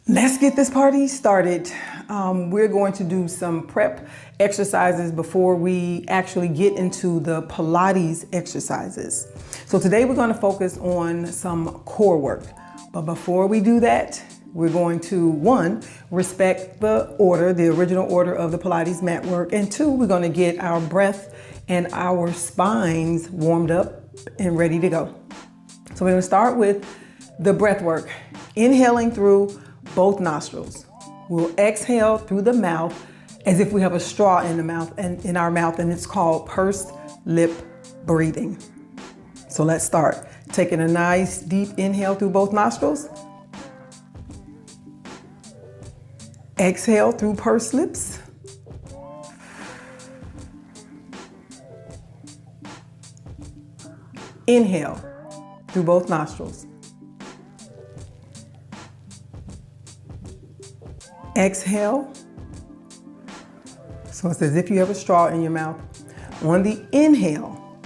Let's get this party started. We're going to do some prep exercises before we actually get into the Pilates exercises. So today we're going to focus on some core work. But before we do that, we're going to, one, respect the order, the original order of the Pilates mat work. And two, we're going to get our breath and our spines warmed up and ready to go. So we're going to start with the breath work. Inhaling through both nostrils. We'll exhale through the mouth as if we have a straw in the mouth and in our mouth, and it's called pursed lip breathing. So let's start. Taking a nice deep inhale through both nostrils. Exhale through pursed lips. Inhale through both nostrils. Exhale. So it's as if you have a straw in your mouth. On the inhale,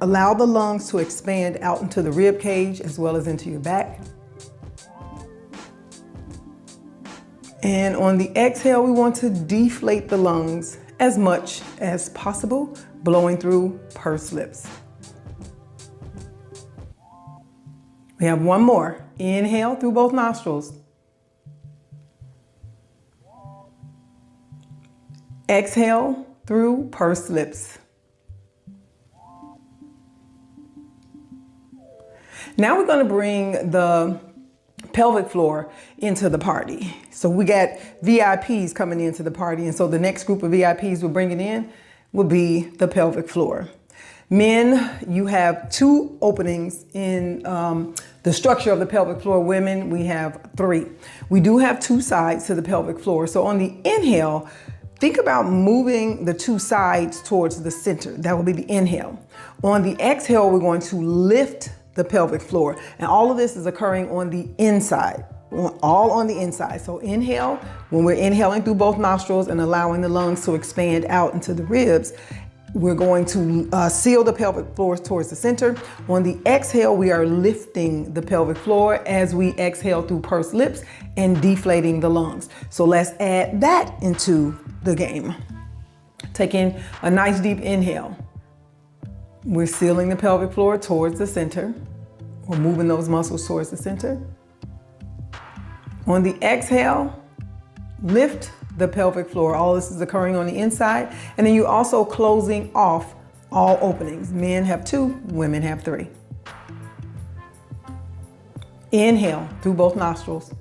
allow the lungs to expand out into the rib cage as well as into your back. And on the exhale, we want to deflate the lungs as much as possible, blowing through pursed lips. We have one more. Inhale through both nostrils. Exhale through pursed lips. Now we're going to bring the pelvic floor into the party. So we got VIPs coming into the party. And so the next group of VIPs we're bringing in will be the pelvic floor. Men, you have two openings in the structure of the pelvic floor. Women, we have three. We do have two sides to the pelvic floor. So on the inhale, think about moving the two sides towards the center. That will be the inhale. On the exhale, we're going to lift the pelvic floor. And all of this is occurring on the inside, all on the inside. So inhale, when we're inhaling through both nostrils and allowing the lungs to expand out into the ribs, we're going to seal the pelvic floor towards the center. On the exhale, we are lifting the pelvic floor as we exhale through pursed lips and deflating the lungs. So let's add that into the game. Taking a nice deep inhale. We're sealing the pelvic floor towards the center. We're moving those muscles towards the center. On the exhale, lift the pelvic floor. All this is occurring on the inside. And then you're also closing off all openings. Men have two, women have three. Inhale through both nostrils.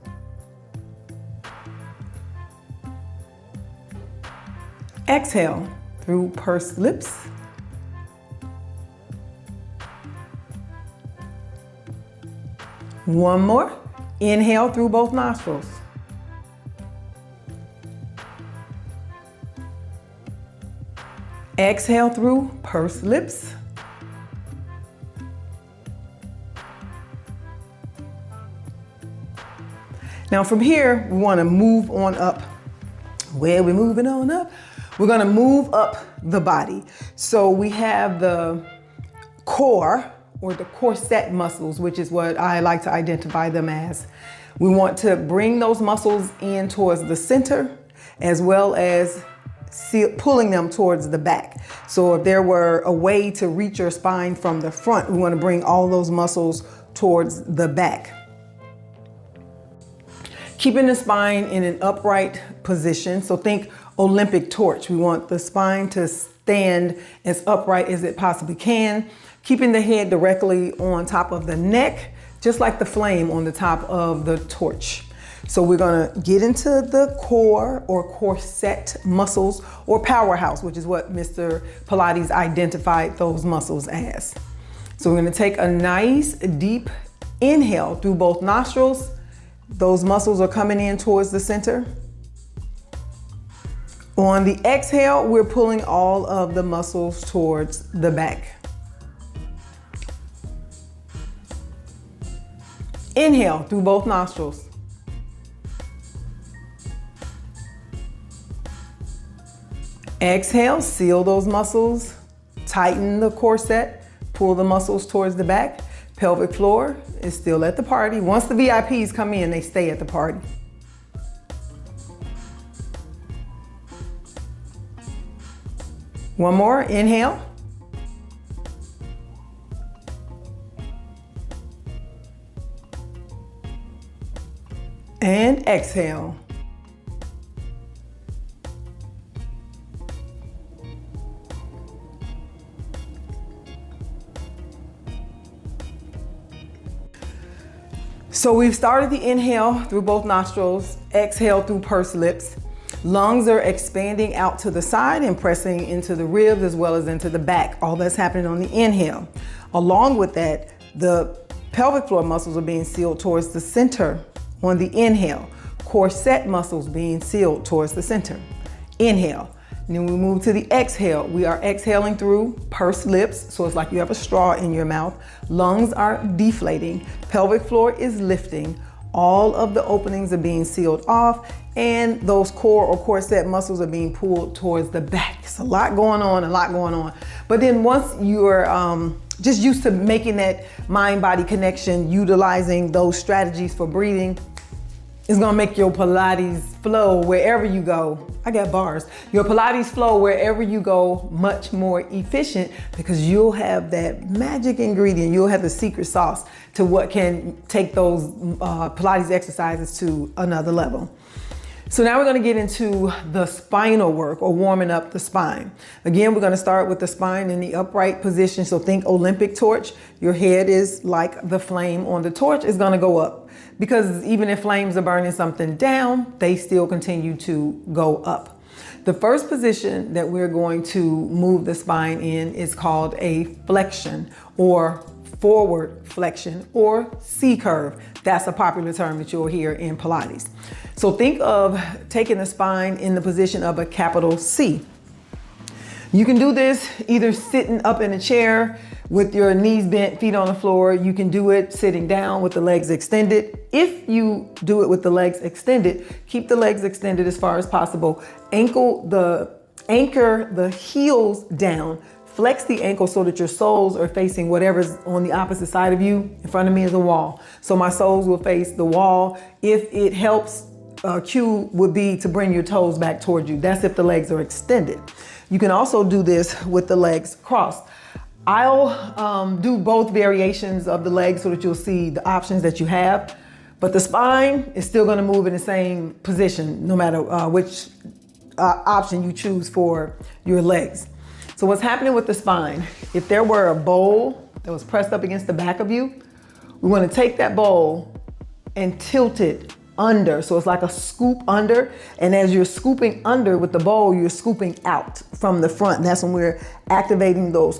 Exhale through pursed lips. One more. Inhale through both nostrils. Exhale through pursed lips. Now from here, we want to move on up. Where we're moving on up, we're going to move up the body. So we have the core or the corset muscles, which is what I like to identify them as. We want to bring those muscles in towards the center as well as pulling them towards the back. So if there were a way to reach your spine from the front, we want to bring all those muscles towards the back. Keeping the spine in an upright position. So think Olympic torch. We want the spine to stand as upright as it possibly can. Keeping the head directly on top of the neck, just like the flame on the top of the torch. So we're gonna get into the core or corset muscles or powerhouse, which is what Mr. Pilates identified those muscles as. So we're gonna take a nice deep inhale through both nostrils. Those muscles are coming in towards the center. On the exhale, we're pulling all of the muscles towards the back. Inhale through both nostrils. Exhale, seal those muscles, tighten the corset, pull the muscles towards the back. Pelvic floor is still at the party. Once the VIPs come in, they stay at the party. One more, inhale. And exhale. So we've started the inhale through both nostrils, exhale through pursed lips. Lungs are expanding out to the side and pressing into the ribs as well as into the back. All that's happening on the inhale. Along with that, the pelvic floor muscles are being sealed towards the center on the inhale. Corset muscles being sealed towards the center. Inhale. And then we move to the exhale. We are exhaling through pursed lips, so it's like you have a straw in your mouth. Lungs are deflating. Pelvic floor is lifting. All of the openings are being sealed off, and those core or corset muscles are being pulled towards the back. It's a lot going on, But then once you're just used to making that mind-body connection, utilizing those strategies for breathing, it's gonna make your Pilates flow wherever you go. I got bars. Your Pilates flow wherever you go much more efficient, because you'll have that magic ingredient. You'll have the secret sauce to what can take those Pilates exercises to another level. So now we're gonna get into the spinal work, or warming up the spine. Again, we're gonna start with the spine in the upright position. So think Olympic torch. Your head is like the flame on the torch is gonna go up, because even if flames are burning something down, they still continue to go up. The first position that we're going to move the spine in is called a flexion, or forward flexion, or C curve. That's a popular term that you'll hear in Pilates. So think of taking the spine in the position of a capital C. You can do this either sitting up in a chair with your knees bent, feet on the floor. You can do it sitting down with the legs extended. If you do it with the legs extended, keep the legs extended as far as possible. Anchor the heels down. Flex the ankle so that your soles are facing whatever's on the opposite side of you. In front of me is a wall. So my soles will face the wall. If it helps, cue would be to bring your toes back towards you. That's if the legs are extended. You can also do this with the legs crossed. I'll do both variations of the legs so that you'll see the options that you have. But the spine is still gonna move in the same position no matter which option you choose for your legs. So what's happening with the spine, if there were a bowl that was pressed up against the back of you, we wanna take that bowl and tilt it under. So it's like a scoop under. And as you're scooping under with the bowl, you're scooping out from the front. That's when we're activating those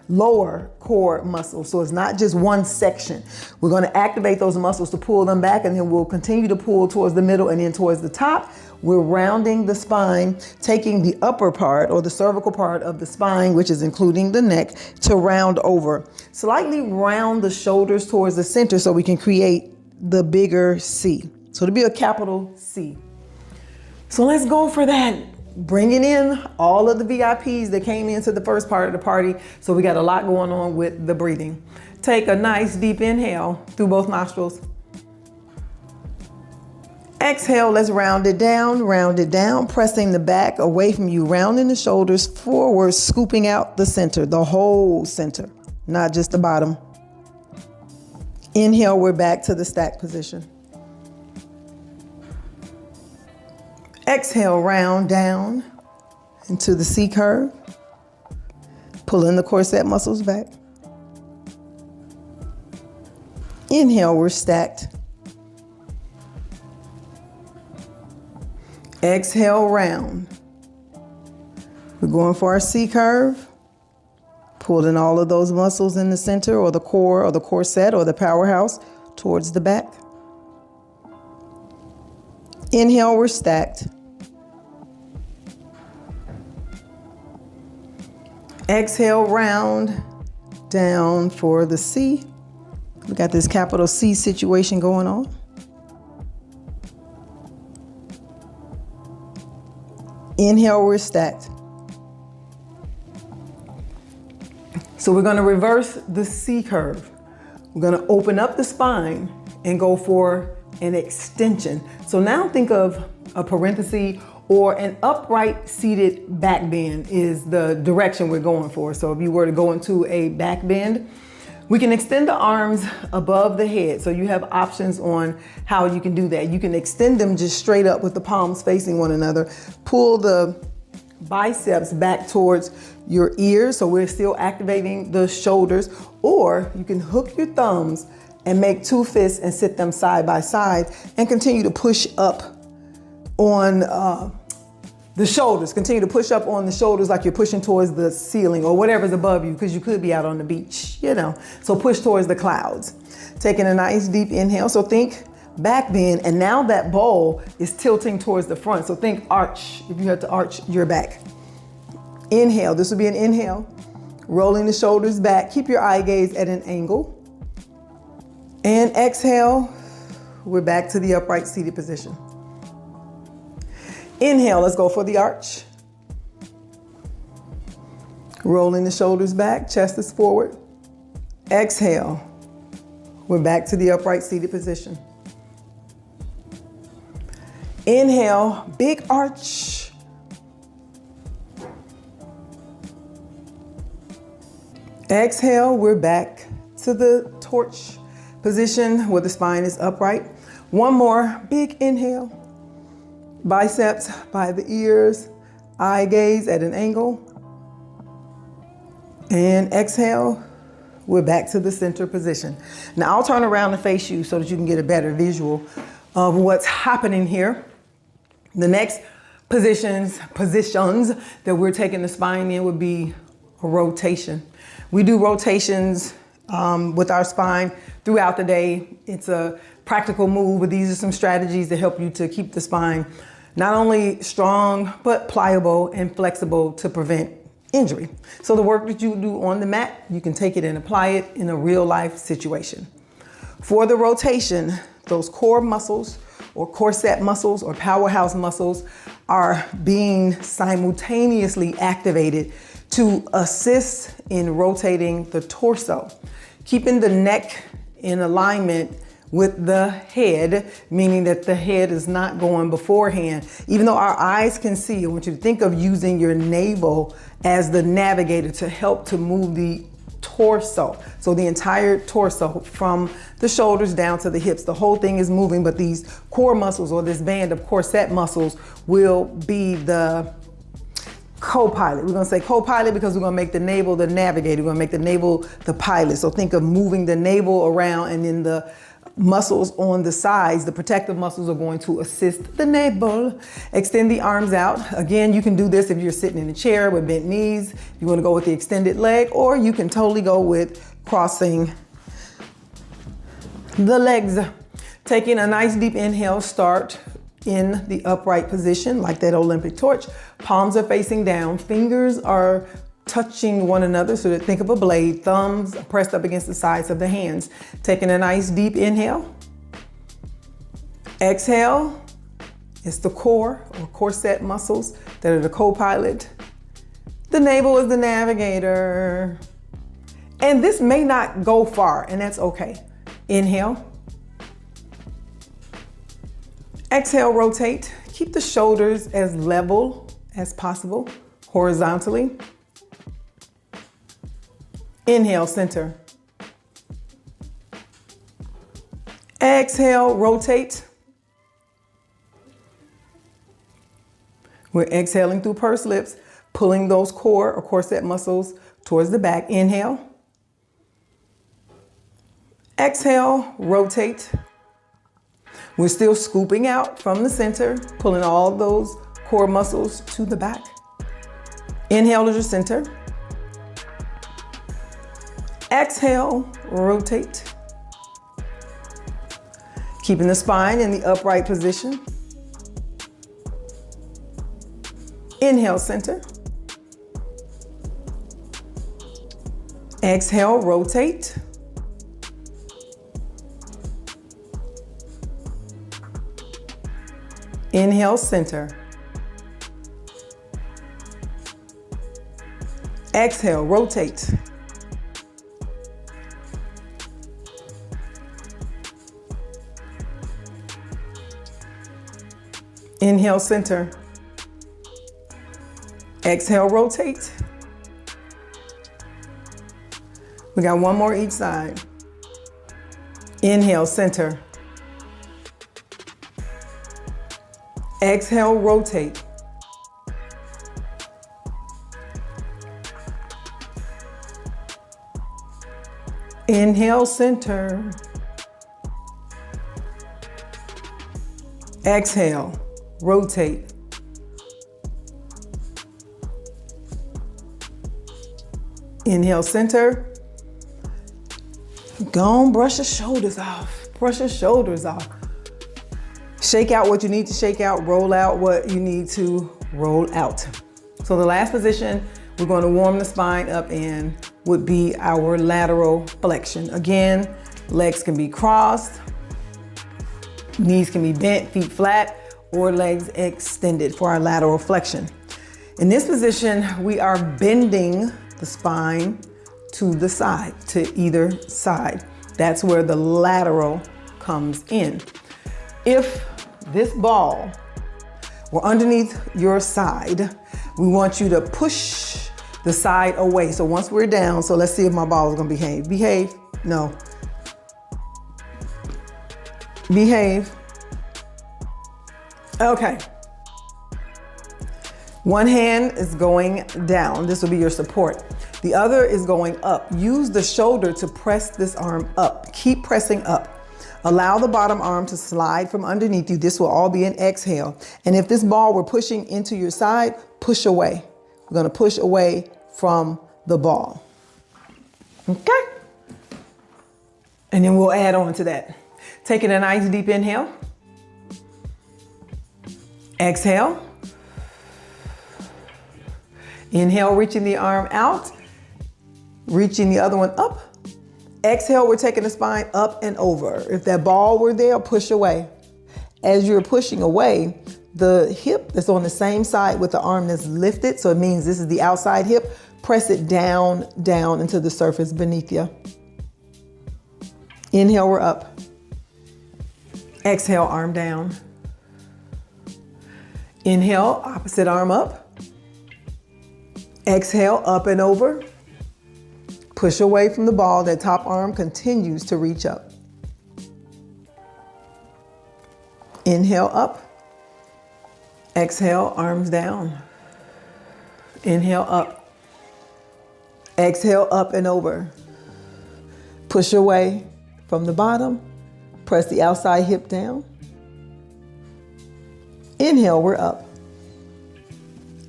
lower core muscles. So it's not just one section. We're going to activate those muscles to pull them back, and then we'll continue to pull towards the middle and then towards the top. We're rounding the spine, taking the upper part or the cervical part of the spine, which is including the neck, to round over. Slightly round the shoulders towards the center so we can create the bigger C. So it'll be a capital C. So let's go for that. Bringing in all of the VIPs that came into the first part of the party. So we got a lot going on with the breathing. Take a nice deep inhale through both nostrils. Exhale, let's round it down, pressing the back away from you, rounding the shoulders forward, scooping out the center, the whole center, not just the bottom. Inhale, we're back to the stack position. Exhale, round down into the C curve. Pulling the corset muscles back. Inhale, we're stacked. Exhale, round. We're going for our C curve. Pulling all of those muscles in the center or the core or the corset or the powerhouse towards the back. Inhale, we're stacked. Exhale, round down for the C. We got this capital C situation going on. Inhale, we're stacked. So we're gonna reverse the C curve. We're gonna open up the spine and go for an extension. So now think of a parenthesis or an upright seated back bend is the direction we're going for. So if you were to go into a back bend, we can extend the arms above the head. So you have options on how you can do that. You can extend them just straight up with the palms facing one another. Pull the biceps back towards your ears, so we're still activating the shoulders. Or you can hook your thumbs and make two fists and sit them side by side and continue to push up on the shoulders. Continue to push up on the shoulders like you're pushing towards the ceiling or whatever's above you, because you could be out on the beach, you know. So push towards the clouds. Taking a nice deep inhale. So think back bend, and now that bowl is tilting towards the front. So think arch, if you had to arch your back. Inhale, this would be an inhale. Rolling the shoulders back. Keep your eye gaze at an angle. And exhale, we're back to the upright seated position. Inhale, let's go for the arch. Rolling the shoulders back, chest is forward. Exhale, we're back to the upright seated position. Inhale, big arch. Exhale, we're back to the torch position where the spine is upright. One more, big inhale. Biceps by the ears, eye gaze at an angle. And exhale, we're back to the center position. Now I'll turn around and face you so that you can get a better visual of what's happening here. The next positions that we're taking the spine in would be a rotation. We do rotations with our spine throughout the day. It's a practical move, but these are some strategies that help you to keep the spine not only strong, but pliable and flexible to prevent injury. So the work that you do on the mat, you can take it and apply it in a real life situation. For the rotation, those core muscles or corset muscles or powerhouse muscles are being simultaneously activated to assist in rotating the torso, keeping the neck in alignment with the head, meaning that the head is not going beforehand. Even though our eyes can see, I want you to think of using your navel as the navigator to help to move the torso. So the entire torso from the shoulders down to the hips, the whole thing is moving, but these core muscles or this band of corset muscles will be the co-pilot. We're gonna say co-pilot because we're gonna make the navel the navigator. We're gonna make the navel the pilot. So think of moving the navel around, and then the muscles on the sides, the protective muscles, are going to assist the navel. Extend the arms out. Again, you can do this if you're sitting in a chair with bent knees. You want to go with the extended leg, or you can totally go with crossing the legs. Taking a nice deep inhale, start in the upright position like that Olympic torch. Palms are facing down, fingers are touching one another, so that think of a blade, thumbs pressed up against the sides of the hands. Taking a nice deep inhale. Exhale, it's the core or corset muscles that are the co-pilot. The navel is the navigator. And this may not go far, and that's okay. Inhale. Exhale, rotate. Keep the shoulders as level as possible, horizontally. Inhale, center. Exhale, rotate. We're exhaling through pursed lips, pulling those core or corset muscles towards the back. Inhale. Exhale, rotate. We're still scooping out from the center, pulling all those core muscles to the back. Inhale to the center. Exhale, rotate. Keeping the spine in the upright position. Inhale, center. Exhale, rotate. Inhale, center. Exhale, rotate. Inhale, center. Exhale, rotate. We got one more each side. Inhale, center. Exhale, rotate. Inhale, center. Exhale, rotate. Inhale, center. Go on, brush your shoulders off. Brush your shoulders off. Shake out what you need to shake out. Roll out what you need to roll out. So the last position we're going to warm the spine up in would be our lateral flexion. Again, legs can be crossed, knees can be bent, feet flat, or legs extended for our lateral flexion. In this position, we are bending the spine to the side, to either side. That's where the lateral comes in. If this ball were underneath your side, we want you to push the side away. So once we're down, so let's see if my ball is gonna behave. Behave, no. Behave. Okay. One hand is going down. This will be your support. The other is going up. Use the shoulder to press this arm up. Keep pressing up. Allow the bottom arm to slide from underneath you. This will all be an exhale. And if this ball were pushing into your side, push away. We're gonna push away from the ball. Okay? And then we'll add on to that. Taking a nice deep inhale. Exhale. Inhale, reaching the arm out. Reaching the other one up. Exhale, we're taking the spine up and over. If that ball were there, push away. As you're pushing away, the hip that's on the same side with the arm that's lifted, so it means this is the outside hip, press it down, down into the surface beneath you. Inhale, we're up. Exhale, arm down. Inhale, opposite arm up. Exhale, up and over. Push away from the ball. That top arm continues to reach up. Inhale, up. Exhale, arms down. Inhale, up. Exhale, up and over. Push away from the bottom. Press the outside hip down. Inhale, we're up.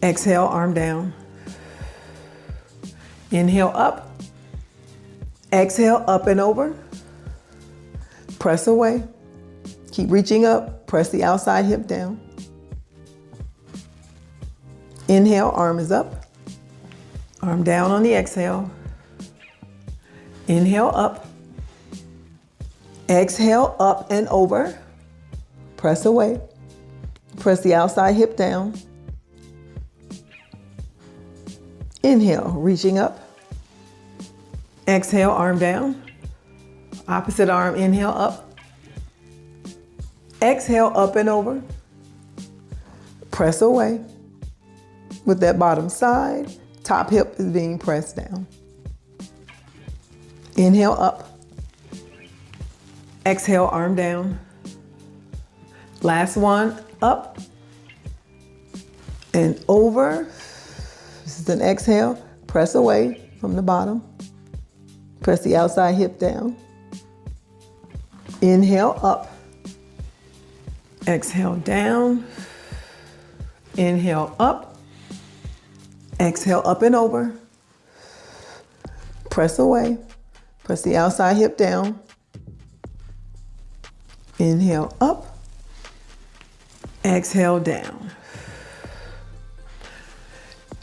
Exhale, arm down. Inhale, up. Exhale, up and over. Press away. Keep reaching up. Press the outside hip down. Inhale, arm is up. Arm down on the exhale. Inhale, up. Exhale, up and over. Press away. Press the outside hip down. Inhale, reaching up. Exhale, arm down. Opposite arm, inhale, up. Exhale, up and over. Press away. With that bottom side, top hip is being pressed down. Inhale, up. Exhale, arm down. Last one, up and over. This is an exhale. Press away from the bottom. Press the outside hip down. Inhale, up. Exhale, down. Inhale, up. Exhale, up and over. Press away. Press the outside hip down. Inhale, up. Exhale, down.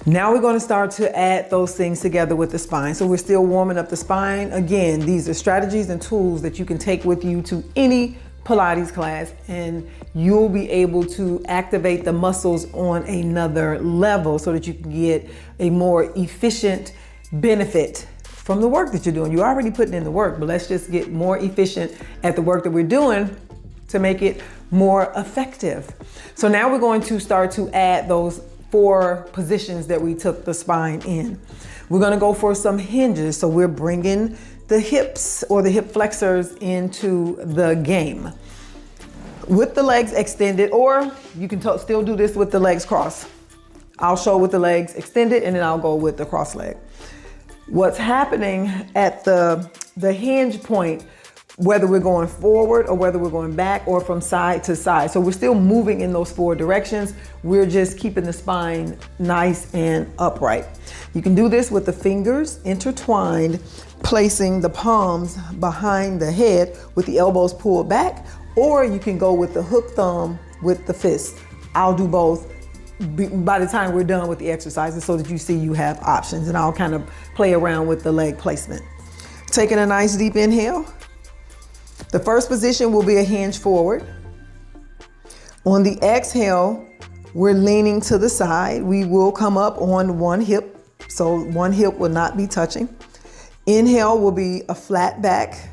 Now we're going to start to add those things together with the spine. So we're still warming up the spine. Again, these are strategies and tools that you can take with you to any Pilates class, and you'll be able to activate the muscles on another level so that you can get a more efficient benefit from the work that you're doing. You're already putting in the work, but let's just get more efficient at the work that we're doing to make it more effective. So now we're going to start to add those 4 positions that we took the spine in. We're gonna go for some hinges. So we're bringing the hips or the hip flexors into the game with the legs extended, or you can still do this with the legs crossed. I'll show with the legs extended and then I'll go with the cross leg. What's happening at the hinge point, whether we're going forward or whether we're going back or from side to side. So we're still moving in those 4 directions. We're just keeping the spine nice and upright. You can do this with the fingers intertwined, placing the palms behind the head with the elbows pulled back, or you can go with the hook thumb with the fist. I'll do both by the time we're done with the exercises so that you see you have options, and I'll kind of play around with the leg placement. Taking a nice deep inhale. The first position will be a hinge forward. On the exhale, we're leaning to the side. We will come up on one hip, so one hip will not be touching. Inhale will be a flat back.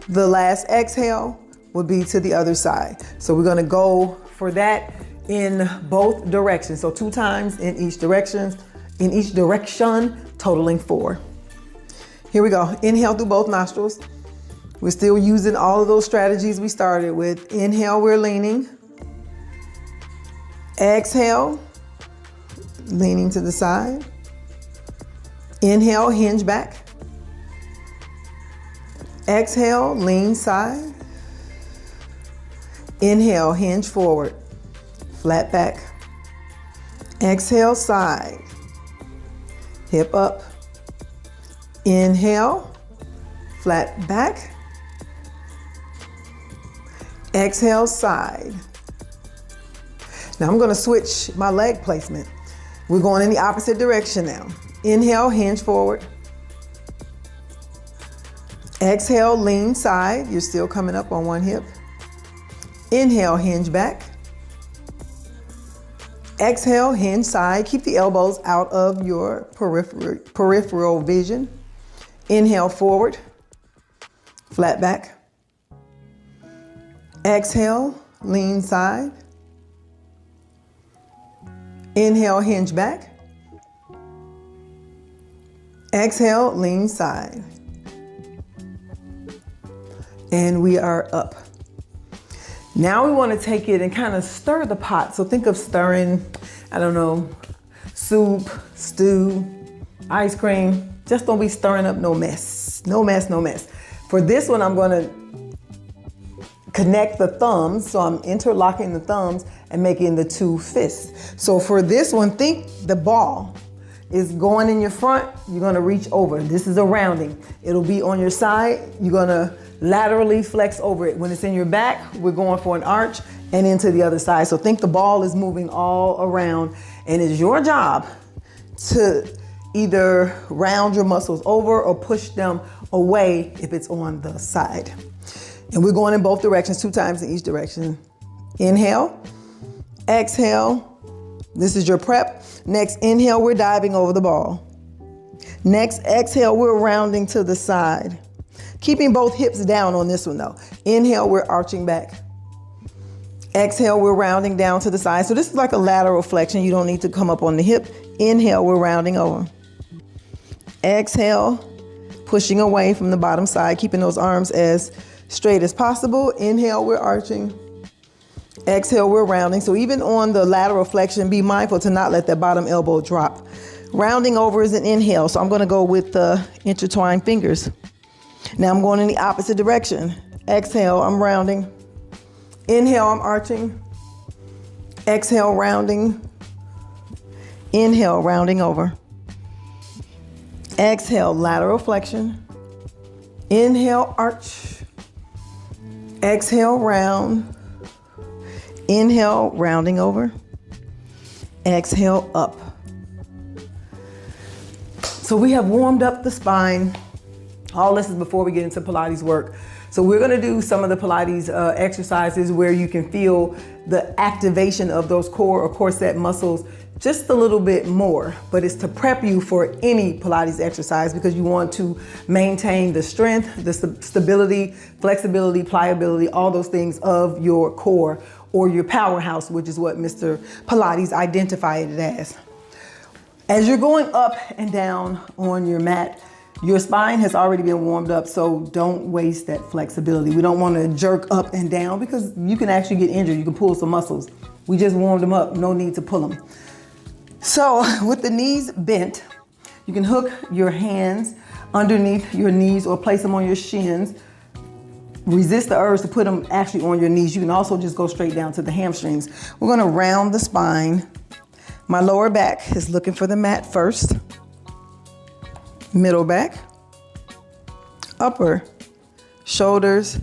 The last exhale will be to the other side. So we're gonna go for that in both directions. So 2 times in each direction, totaling 4. Here we go. Inhale through both nostrils. We're still using all of those strategies we started with. Inhale, we're leaning. Exhale, leaning to the side. Inhale, hinge back. Exhale, lean side. Inhale, hinge forward, flat back. Exhale, side. Hip up. Inhale, flat back. Exhale, side. Now I'm gonna switch my leg placement. We're going in the opposite direction now. Inhale, hinge forward. Exhale, lean side. You're still coming up on one hip. Inhale, hinge back. Exhale, hinge side. Keep the elbows out of your peripheral vision. Inhale, forward, flat back. Exhale, lean side. Inhale, hinge back. Exhale, lean side. And we are up. Now we want to take it and kind of stir the pot. So think of stirring, I don't know, soup, stew, ice cream. Just don't be stirring up no mess. No mess, no mess. For this one, I'm going to connect the thumbs. So I'm interlocking the thumbs and making the 2 fists. So for this one, think the ball is going in your front. You're going to reach over. This is a rounding. It'll be on your side. You're going to laterally flex over it. When it's in your back, we're going for an arch and into the other side. So think the ball is moving all around, and it's your job to either round your muscles over or push them away if it's on the side. And we're going in both directions, 2 times in each direction. Inhale, exhale. This is your prep. Next inhale, we're diving over the ball. Next exhale, we're rounding to the side. Keeping both hips down on this one though. Inhale, we're arching back. Exhale, we're rounding down to the side. So this is like a lateral flexion. You don't need to come up on the hip. Inhale, we're rounding over. Exhale, pushing away from the bottom side, keeping those arms as straight as possible. Inhale, we're arching. Exhale, we're rounding. So even on the lateral flexion, be mindful to not let that bottom elbow drop. Rounding over is an inhale. So I'm going to go with the intertwined fingers. Now I'm going in the opposite direction. Exhale, I'm rounding. Inhale, I'm arching. Exhale, rounding. Inhale, rounding over. Exhale, lateral flexion. Inhale, arch. Exhale, round. Inhale, rounding over. Exhale, up. So we have warmed up the spine. All this is before we get into Pilates work. So we're gonna do some of the Pilates exercises where you can feel the activation of those core or corset muscles just a little bit more, but it's to prep you for any Pilates exercise because you want to maintain the strength, the stability, flexibility, pliability, all those things of your core or your powerhouse, which is what Mr. Pilates identified it as. As you're going up and down on your mat, your spine has already been warmed up, so don't waste that flexibility. We don't want to jerk up and down because you can actually get injured. You can pull some muscles. We just warmed them up, no need to pull them. So with the knees bent, you can hook your hands underneath your knees or place them on your shins. Resist the urge to put them actually on your knees. You can also just go straight down to the hamstrings. We're going to round the spine. My lower back is looking for the mat first. Middle back, upper, shoulders,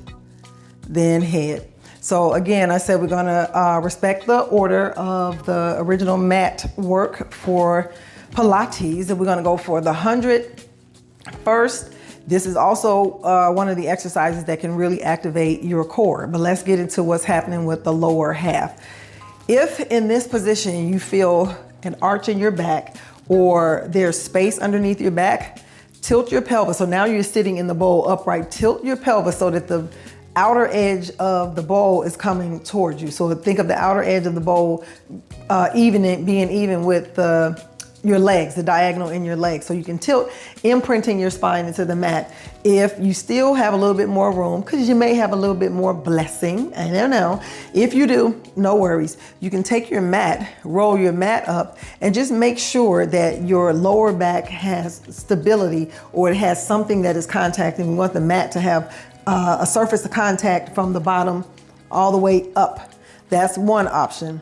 then head. So again, I said we're gonna respect the order of the original mat work for Pilates, and we're gonna go for the 100 first. This is also one of the exercises that can really activate your core, but let's get into what's happening with the lower half. If in this position you feel an arch in your back, or there's space underneath your back, tilt your pelvis. So now you're sitting in the bowl upright. Tilt your pelvis so that the outer edge of the bowl is coming towards you. So think of the outer edge of the bowl being even with your legs, the diagonal in your legs. So you can tilt, imprinting your spine into the mat. If you still have a little bit more room, because you may have a little bit more blessing, I don't know. If you do, no worries. You can take your mat, roll your mat up, and just make sure that your lower back has stability, or it has something that is contacting. We want the mat to have a surface of contact from the bottom all the way up. That's one option.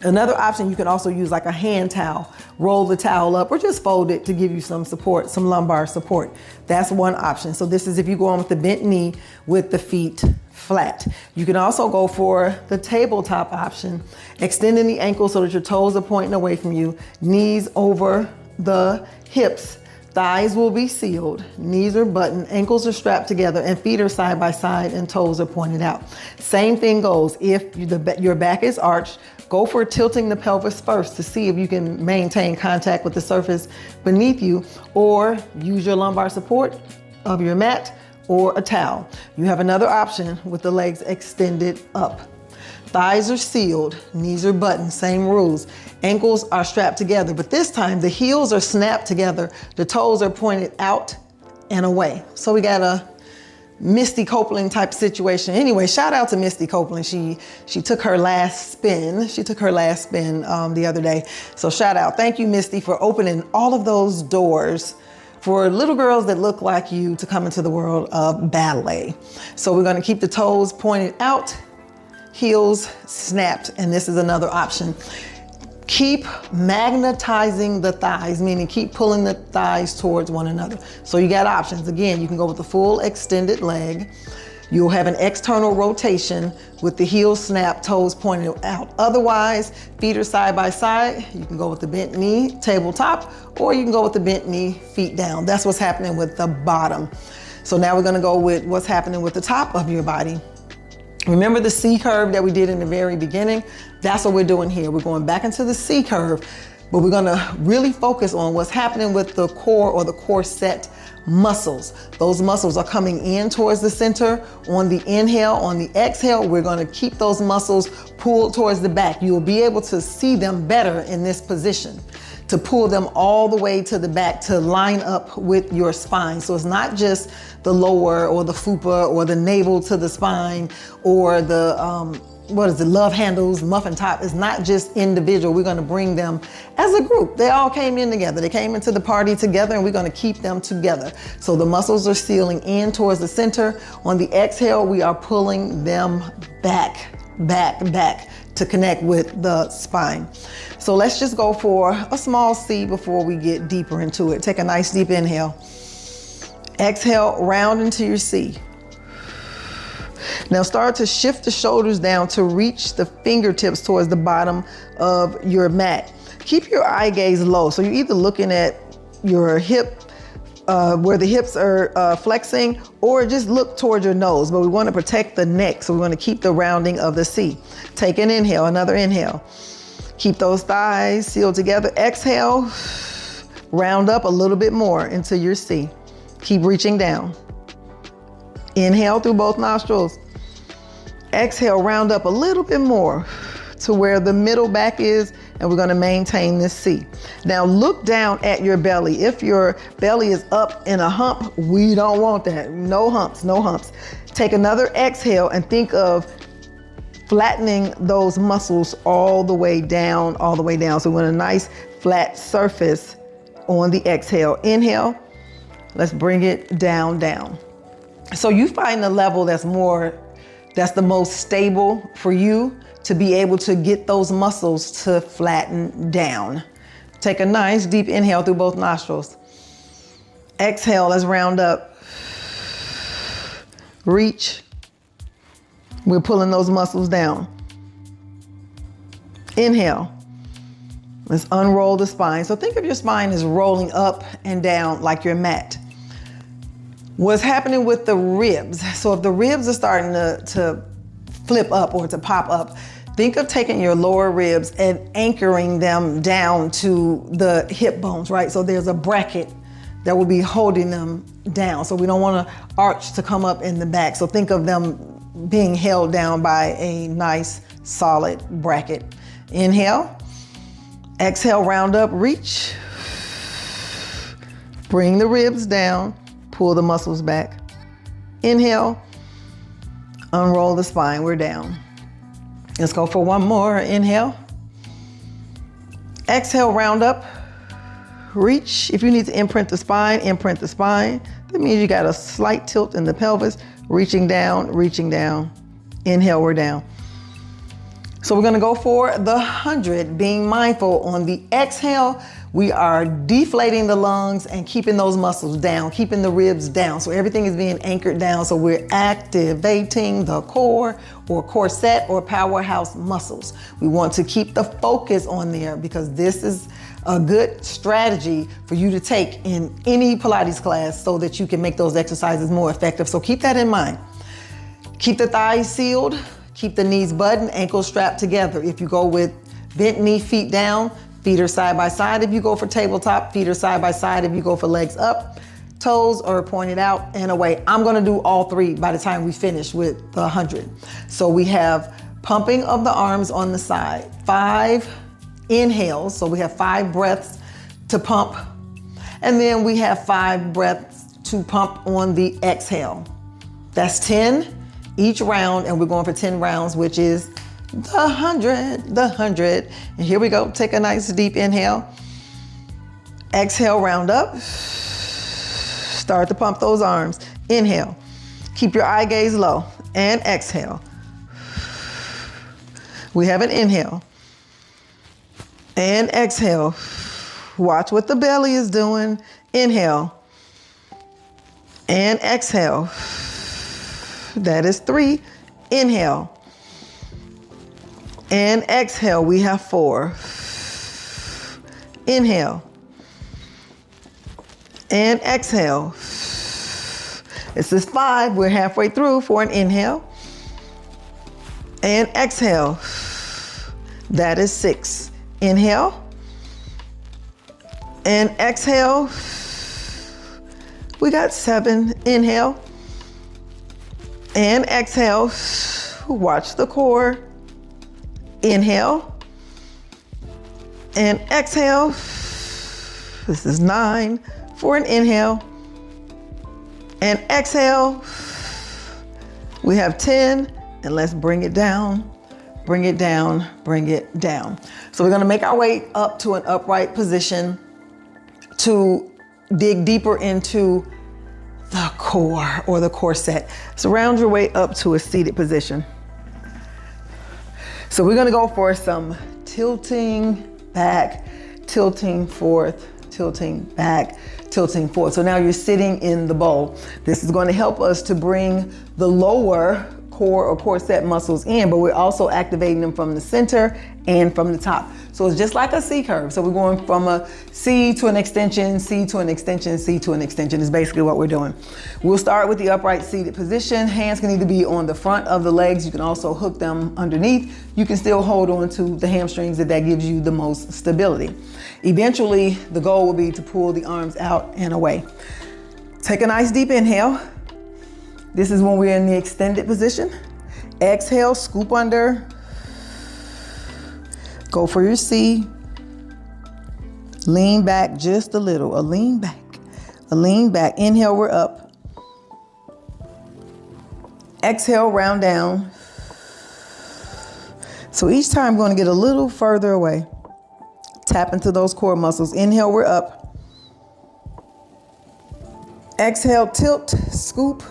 Another option, you can also use like a hand towel. Roll the towel up or just fold it to give you some support, some lumbar support. That's one option. So this is if you go on with the bent knee with the feet flat. You can also go for the tabletop option, extending the ankles so that your toes are pointing away from you, knees over the hips. Thighs will be sealed, knees are buttoned, ankles are strapped together, and feet are side by side and toes are pointed out. Same thing goes if your back is arched. Go for tilting the pelvis first to see if you can maintain contact with the surface beneath you, or use your lumbar support of your mat or a towel. You have another option with the legs extended up. Thighs are sealed, knees are buttoned, same rules. Ankles are strapped together, but this time the heels are snapped together, the toes are pointed out and away. So we got a Misty Copeland type situation. Anyway, shout out to Misty Copeland. She took her last spin. The other day. So shout out. Thank you, Misty, for opening all of those doors for little girls that look like you to come into the world of ballet. So we're going to keep the toes pointed out, heels snapped, and this is another option. Keep magnetizing the thighs, meaning keep pulling the thighs towards one another. So you got options. Again, you can go with the full extended leg. You'll have an external rotation with the heels snapped, toes pointed out. Otherwise, feet are side by side. You can go with the bent knee, tabletop, or you can go with the bent knee, feet down. That's what's happening with the bottom. So now we're gonna go with what's happening with the top of your body. Remember the C curve that we did in the very beginning? That's what we're doing here. We're going back into the C curve, but we're gonna really focus on what's happening with the core or the core set muscles. Those muscles are coming in towards the center on the inhale. On the exhale, we're gonna keep those muscles pulled towards the back. You'll be able to see them better in this position, to pull them all the way to the back to line up with your spine. So it's not just the lower or the fupa or the navel to the spine or the, love handles, muffin top. It's not just individual. We're gonna bring them as a group. They all came in together. They came into the party together, and we're gonna keep them together. So the muscles are sealing in towards the center. On the exhale, we are pulling them back to connect with the spine. So let's just go for a small C before we get deeper into it. Take a nice deep inhale. Exhale, round into your C. Now start to shift the shoulders down to reach the fingertips towards the bottom of your mat. Keep your eye gaze low. So you're either looking at your hip, where the hips are flexing, or just look towards your nose, but we want to protect the neck. So we want to keep the rounding of the C. Take an inhale, another inhale. Keep those thighs sealed together. Exhale, round up a little bit more into your C. Keep reaching down. Inhale through both nostrils. Exhale, round up a little bit more to where the middle back is, and we're gonna maintain this C. Now look down at your belly. If your belly is up in a hump, we don't want that. No humps, no humps. Take another exhale and think of flattening those muscles all the way down, all the way down. So we want a nice flat surface on the exhale. Inhale, let's bring it down, down. So you find the level that's the most stable for you to be able to get those muscles to flatten down. Take a nice deep inhale through both nostrils. Exhale, let's round up. Reach. We're pulling those muscles down. Inhale. Let's unroll the spine. So think of your spine as rolling up and down like your mat. What's happening with the ribs? So if the ribs are starting to flip up or to pop up, think of taking your lower ribs and anchoring them down to the hip bones, right? So there's a bracket that will be holding them down. So we don't want to arch to come up in the back. So think of them being held down by a nice solid bracket. Inhale, exhale, round up, reach. Bring the ribs down, pull the muscles back. Inhale, unroll the spine, we're down. Let's go for one more. Inhale. Exhale, round up. Reach. If you need to imprint the spine, imprint the spine. That means you got a slight tilt in the pelvis. Reaching down, reaching down. Inhale, we're down. So we're gonna go for the 100, being mindful on the exhale. We are deflating the lungs and keeping those muscles down, keeping the ribs down. So everything is being anchored down. So we're activating the core or corset or powerhouse muscles. We want to keep the focus on there because this is a good strategy for you to take in any Pilates class so that you can make those exercises more effective. So keep that in mind. Keep the thighs sealed, keep the knees buttoned, ankles strapped together. If you go with bent knee, feet down, feet are side by side. If you go for tabletop, feet are side by side. If you go for legs up, toes are pointed out and away. I'm gonna do all three by the time we finish with the 100. So we have pumping of the arms on the side, 5 inhales. So we have 5 breaths to pump. And then we have 5 breaths to pump on the exhale. That's 10 each round, and we're going for 10 rounds, which is the 100, the 100. And here we go. Take a nice deep inhale. Exhale, round up. Start to pump those arms. Inhale. Keep your eye gaze low. And exhale. We have an inhale. And exhale. Watch what the belly is doing. Inhale. And exhale. That is 3. Inhale. And exhale, we have 4. Inhale. And exhale. This is 5. We're halfway through for an inhale. And exhale. That is 6. Inhale. And exhale. We got 7. Inhale. And exhale. Watch the core. Inhale. And exhale. This is 9 for an inhale. And exhale. We have 10. And let's bring it down. Bring it down. Bring it down. So we're going to make our way up to an upright position to dig deeper into the core or the corset. So round your way up to a seated position. So we're gonna go for some tilting back, tilting forth, tilting back, tilting forth. So now you're sitting in the bowl. This is going to help us to bring the lower core or corset muscles in, but we're also activating them from the center and from the top. So it's just like a C curve. So we're going from a C to an extension, C to an extension, C to an extension is basically what we're doing. We'll start with the upright seated position. Hands can either be on the front of the legs. You can also hook them underneath. You can still hold on to the hamstrings that gives you the most stability. Eventually, the goal will be to pull the arms out and away. Take a nice deep inhale. This is when we're in the extended position. Exhale, scoop under. Go for your C. Lean back just a little. A lean back. A lean back. Inhale, we're up. Exhale, round down. So each time I'm going to get a little further away. Tap into those core muscles. Inhale, we're up. Exhale, tilt, scoop.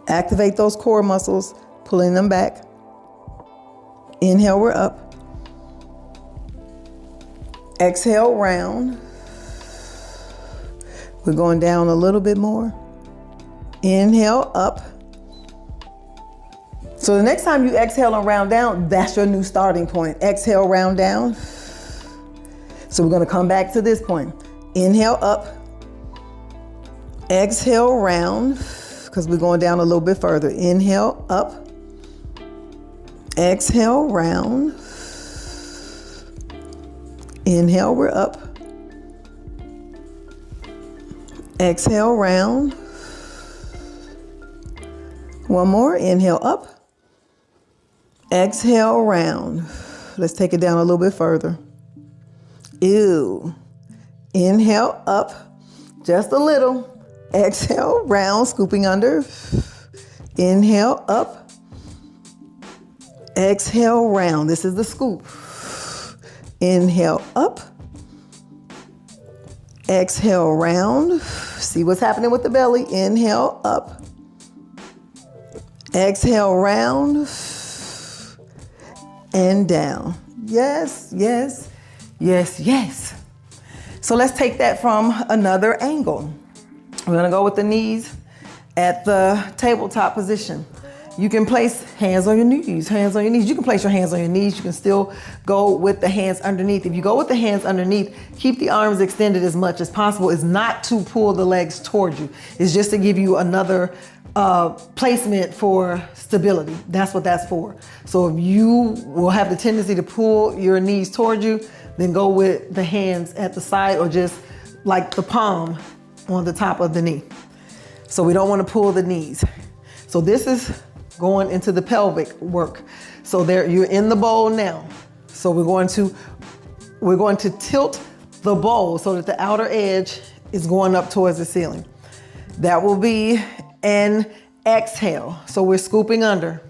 Activate those core muscles, pulling them back. Inhale, we're up. Exhale, round. We're going down a little bit more. Inhale, up. So the next time you exhale and round down, that's your new starting point. Exhale, round down. So we're going to come back to this point. Inhale, up. Exhale, round, because we're going down a little bit further. Inhale, up. Exhale, round. Inhale, we're up. Exhale, round. One more. Inhale, up. Exhale, round. Let's take it down a little bit further. Ew. Inhale, up. Just a little. Exhale, round, scooping under. Inhale, up. Exhale, round. This is the scoop. Inhale, up. Exhale, round. See what's happening with the belly. Inhale, up. Exhale, round. And down. Yes, yes, yes, yes. So let's take that from another angle. We're gonna go with the knees at the tabletop position. You can place hands on your knees, hands on your knees. You can place your hands on your knees. You can still go with the hands underneath. If you go with the hands underneath, keep the arms extended as much as possible. It's not to pull the legs toward you. It's just to give you another placement for stability. That's what that's for. So if you will have the tendency to pull your knees toward you, then go with the hands at the side or just like the palm on the top of the knee. So we don't want to pull the knees. So this is going into the pelvic work. So there, you're in the bowl now. So we're going to tilt the bowl so that the outer edge is going up towards the ceiling. That will be an exhale. So we're scooping under.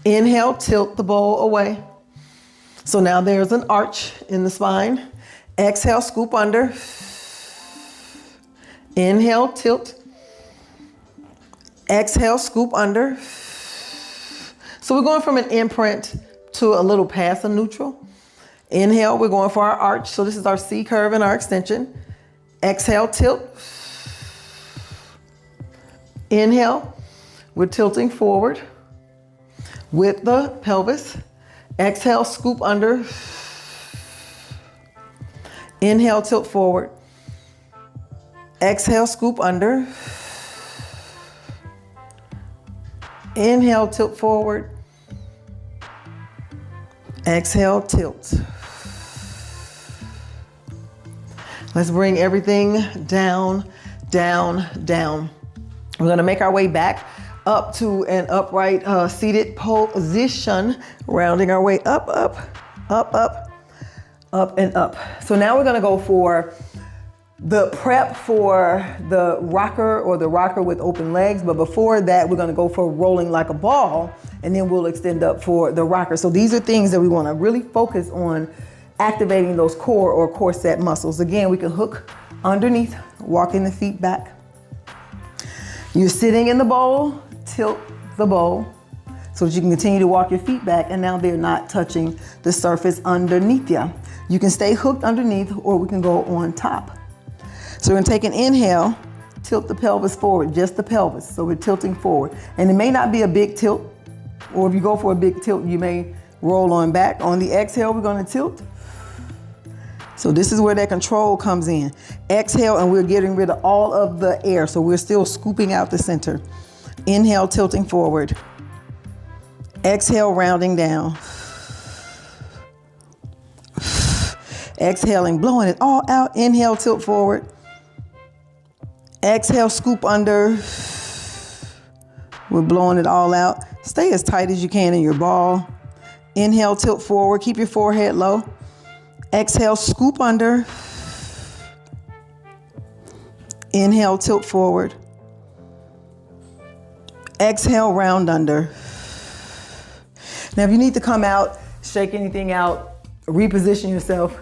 Inhale, tilt the bowl away. So now there's an arch in the spine. Exhale, scoop under. Inhale, tilt. Exhale, scoop under. So we're going from an imprint to a little past a neutral. Inhale, we're going for our arch. So this is our C curve and our extension. Exhale, tilt. Inhale, we're tilting forward with the pelvis. Exhale, scoop under. Inhale, tilt forward. Exhale, scoop under. Inhale, tilt forward. Exhale, tilt. Let's bring everything down, down, down. We're gonna make our way back up to an upright seated position, rounding our way up, up, up, up, up, and up. So now we're gonna go for the prep for the rocker or the rocker with open legs. But before that, we're gonna go for rolling like a ball, and then we'll extend up for the rocker. So these are things that we wanna really focus on activating those core or core set muscles. Again, we can hook underneath, walking the feet back. You're sitting in the bowl, tilt the bowl so that you can continue to walk your feet back, and now they're not touching the surface underneath you. You can stay hooked underneath, or we can go on top. So we're gonna take an inhale, tilt the pelvis forward, just the pelvis. So we're tilting forward. And it may not be a big tilt, or if you go for a big tilt, you may roll on back. On the exhale, we're gonna tilt. So this is where that control comes in. Exhale, and we're getting rid of all of the air. So we're still scooping out the center. Inhale, tilting forward. Exhale, rounding down. Exhaling, blowing it all out. Inhale, tilt forward. Exhale, scoop under. We're blowing it all out. Stay as tight as you can in your ball. Inhale, tilt forward. Keep your forehead low. Exhale, scoop under. Inhale, tilt forward. Exhale, round under. Now, if you need to come out, shake anything out, reposition yourself,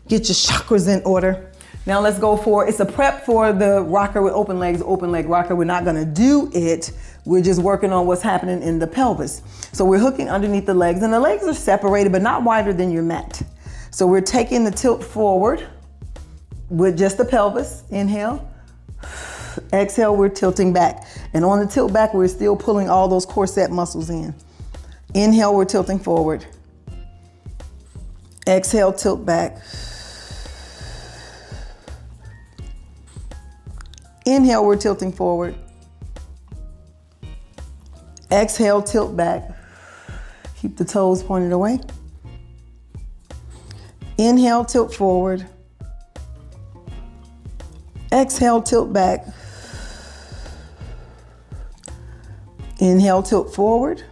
get your chakras in order. Now let's go for, it's a prep for the rocker with open legs, open leg rocker. We're not gonna do it. We're just working on what's happening in the pelvis. So we're hooking underneath the legs, and the legs are separated, but not wider than your mat. So we're taking the tilt forward with just the pelvis. Inhale. Exhale, we're tilting back. And on the tilt back, we're still pulling all those corset muscles in. Inhale, we're tilting forward. Exhale, tilt back. Inhale, we're tilting forward. Exhale, tilt back. Keep the toes pointed away. Inhale, tilt forward. Exhale, tilt back. Inhale, tilt forward.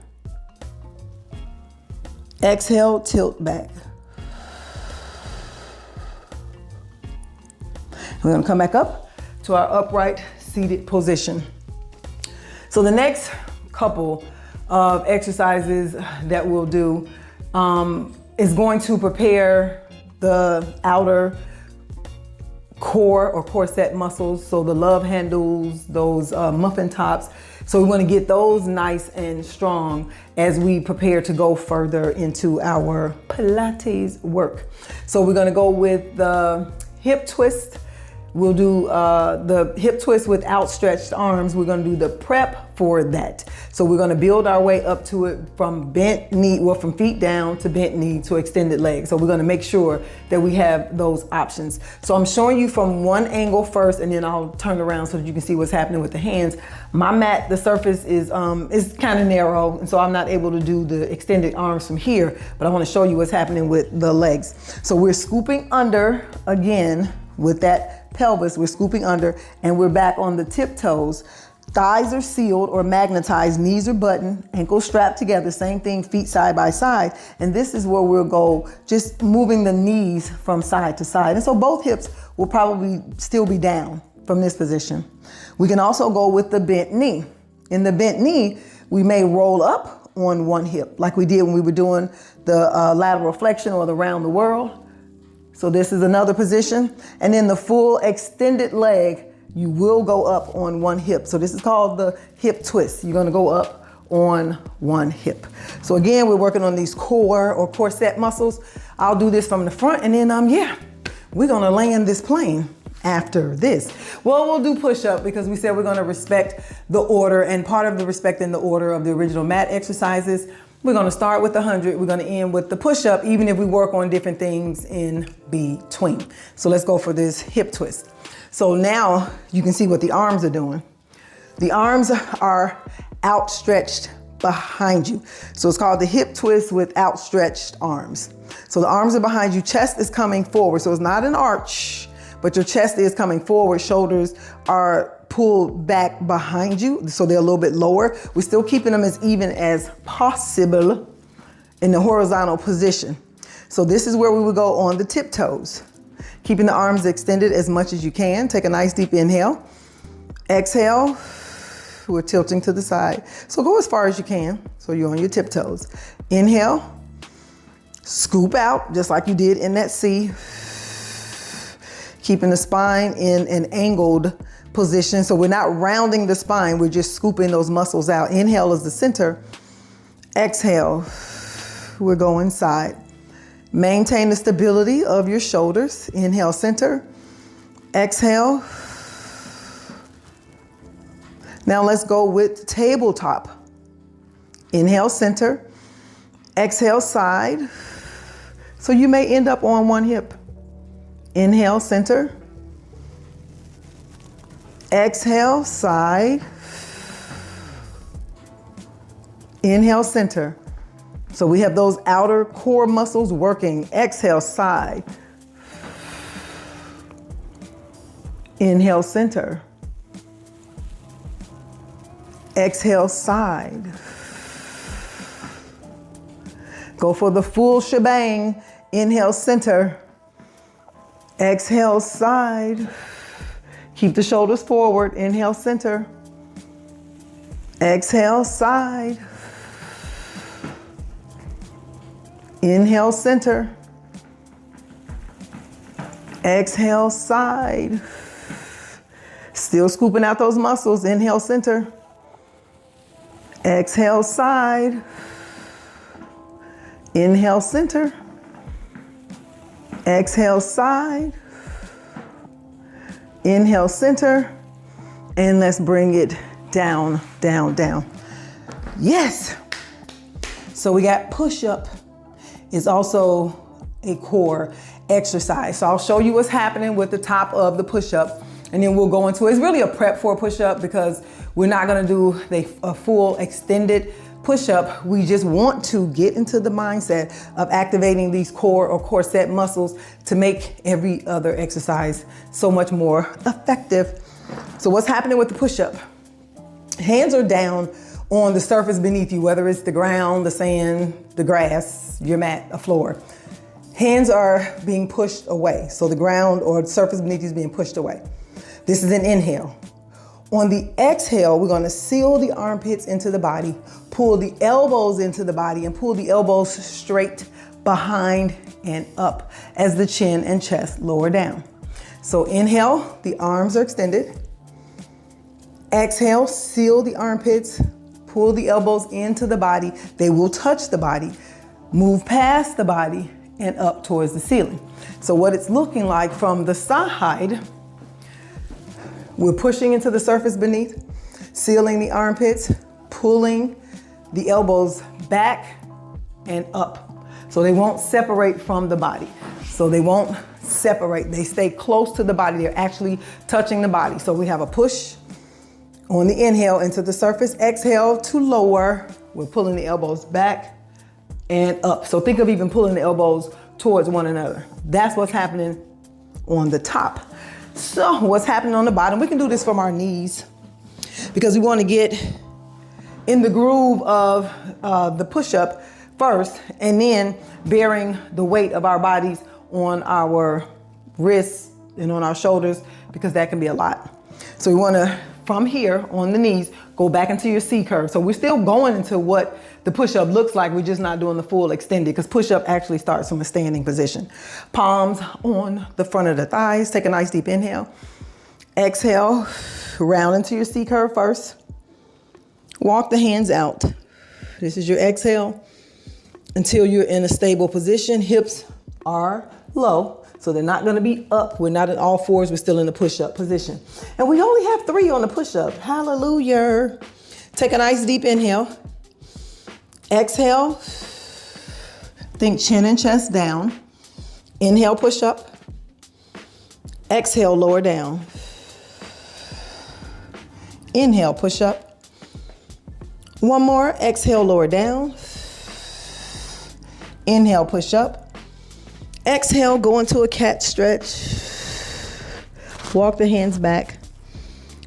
Exhale, tilt back. We're gonna come back up to our upright seated position. So the next couple of exercises that we'll do is going to prepare the outer core or corset muscles. So the love handles, those muffin tops. So we want to get those nice and strong as we prepare to go further into our Pilates work. So we're going to go with the hip twist. We'll do the hip twist with outstretched arms. We're going to do the prep for that. So we're going to build our way up to it from bent knee, well, from feet down to bent knee to extended leg. So we're going to make sure that we have those options. So I'm showing you from one angle first, and then I'll turn around so that you can see what's happening with the hands. My mat, the surface is kind of narrow, and so I'm not able to do the extended arms from here, but I want to show you what's happening with the legs. So we're scooping under again with that pelvis. We're scooping under, and we're back on the tiptoes. Thighs are sealed or magnetized, knees are buttoned, ankles strapped together, same thing, feet side by side. And this is where we'll go, just moving the knees from side to side. And so both hips will probably still be down from this position. We can also go with the bent knee. In the bent knee, we may roll up on one hip, like we did when we were doing the lateral flexion or the round the world. So this is another position. And then the full extended leg, you will go up on one hip. So this is called the hip twist. You're gonna go up on one hip. So again, we're working on these core or corset muscles. I'll do this from the front, and then we're gonna land this plane after this. Well, we'll do push-up because we said we're gonna respect the order, and part of the respecting the order of the original mat exercises, we're gonna start with the 100, we're gonna end with the push-up, even if we work on different things in between. So let's go for this hip twist. So now you can see what the arms are doing. The arms are outstretched behind you. So it's called the hip twist with outstretched arms. So the arms are behind you, chest is coming forward. So it's not an arch, but your chest is coming forward, shoulders are pulled back behind you, so they're a little bit lower. We're still keeping them as even as possible in the horizontal position. So this is where we would go on the tiptoes. Keeping the arms extended as much as you can. Take a nice deep inhale. Exhale, we're tilting to the side. So go as far as you can, so you're on your tiptoes. Inhale, scoop out, just like you did in that C. Keeping the spine in an angled position. So we're not rounding the spine, we're just scooping those muscles out. Inhale is the center. Exhale, we're going side. Maintain the stability of your shoulders. Inhale, center. Exhale. Now let's go with tabletop. Inhale, center. Exhale, side. So you may end up on one hip. Inhale, center. Exhale, side. Inhale, center. So we have those outer core muscles working. Exhale, side. Inhale, center. Exhale, side. Go for the full shebang. Inhale, center. Exhale, side. Keep the shoulders forward. Inhale, center. Exhale, side. Inhale, center. Exhale, side. Still scooping out those muscles. Inhale, center. Exhale, side. Inhale, center. Exhale, side. Inhale, center. And let's bring it down, down, down. Yes. So we got push-up is also a core exercise. So I'll show you what's happening with the top of the push-up, and then we'll go into it. It's really a prep for a push-up because we're not gonna do a full extended push-up. We just want to get into the mindset of activating these core or core set muscles to make every other exercise so much more effective. So what's happening with the push-up? Hands are down on the surface beneath you, whether it's the ground, the sand, the grass, your mat, a floor. Hands are being pushed away. So the ground or the surface beneath you is being pushed away. This is an inhale. On the exhale, we're gonna seal the armpits into the body, pull the elbows into the body, and pull the elbows straight behind and up as the chin and chest lower down. So inhale, the arms are extended. Exhale, seal the armpits, pull the elbows into the body. They will touch the body, move past the body and up towards the ceiling. So what it's looking like from the side, we're pushing into the surface beneath, sealing the armpits, pulling the elbows back and up. So they won't separate from the body. So they won't separate. They stay close to the body. They're actually touching the body. So we have a push on the inhale into the surface. Exhale to lower. We're pulling the elbows back and up. So think of even pulling the elbows towards one another. That's what's happening on the top. So what's happening on the bottom? We can do this from our knees because we want to get in the groove of the push-up first, and then bearing the weight of our bodies on our wrists and on our shoulders, because that can be a lot. So we want to, from here on the knees, go back into your C curve. So we're still going into what the push-up looks like. We're just not doing the full extended, because push-up actually starts from a standing position. Palms on the front of the thighs. Take a nice deep inhale. Exhale, round into your C curve first. Walk the hands out. This is your exhale until you're in a stable position. Hips are low, so they're not gonna be up. We're not in all fours, we're still in the push-up position. And we only have 3 on the push-up. Hallelujah. Take a nice deep inhale. Exhale. Think chin and chest down. Inhale, push up. Exhale, lower down. Inhale, push up. One more. Exhale, lower down. Inhale, push up. Exhale, go into a cat stretch. Walk the hands back.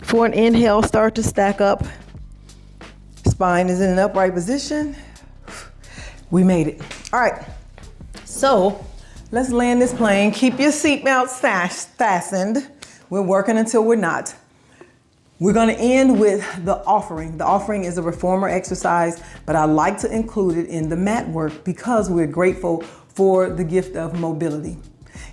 For an inhale, start to stack up. Spine is in an upright position. We made it. All right. So let's land this plane. Keep your seatbelts fastened. We're working until we're not. We're going to end with the offering. The offering is a reformer exercise, but I like to include it in the mat work because we're grateful for the gift of mobility.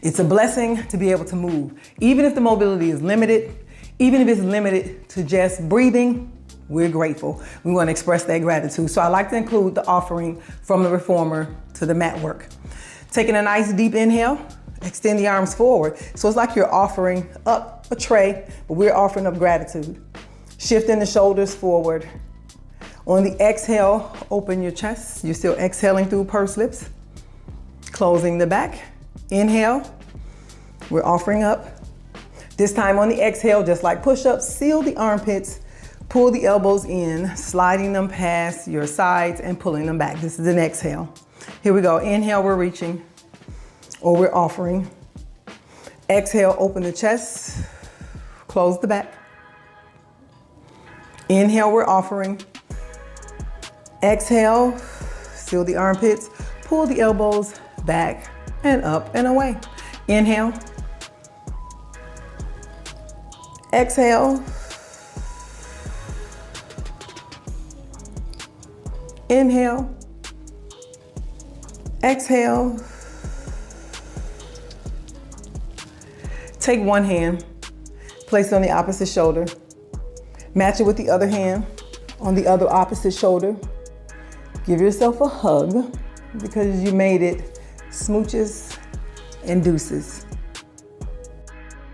It's a blessing to be able to move. Even if the mobility is limited, even if it's limited to just breathing, we're grateful. We want to express that gratitude. So I like to include the offering from the reformer to the mat work. Taking a nice deep inhale, extend the arms forward. So it's like you're offering up a tray, but we're offering up gratitude. Shifting the shoulders forward. On the exhale, open your chest. You're still exhaling through pursed lips. Closing the back. Inhale. We're offering up. This time on the exhale, just like push-ups, seal the armpits, pull the elbows in, sliding them past your sides and pulling them back. This is an exhale. Here we go. Inhale, we're reaching, or we're offering. Exhale, open the chest, close the back. Inhale, we're offering. Exhale, seal the armpits, pull the elbows back and up and away. Inhale. Exhale. Inhale. Exhale. Take one hand, place it on the opposite shoulder. Match it with the other hand on the other opposite shoulder. Give yourself a hug because you made it. Smooches and deuces.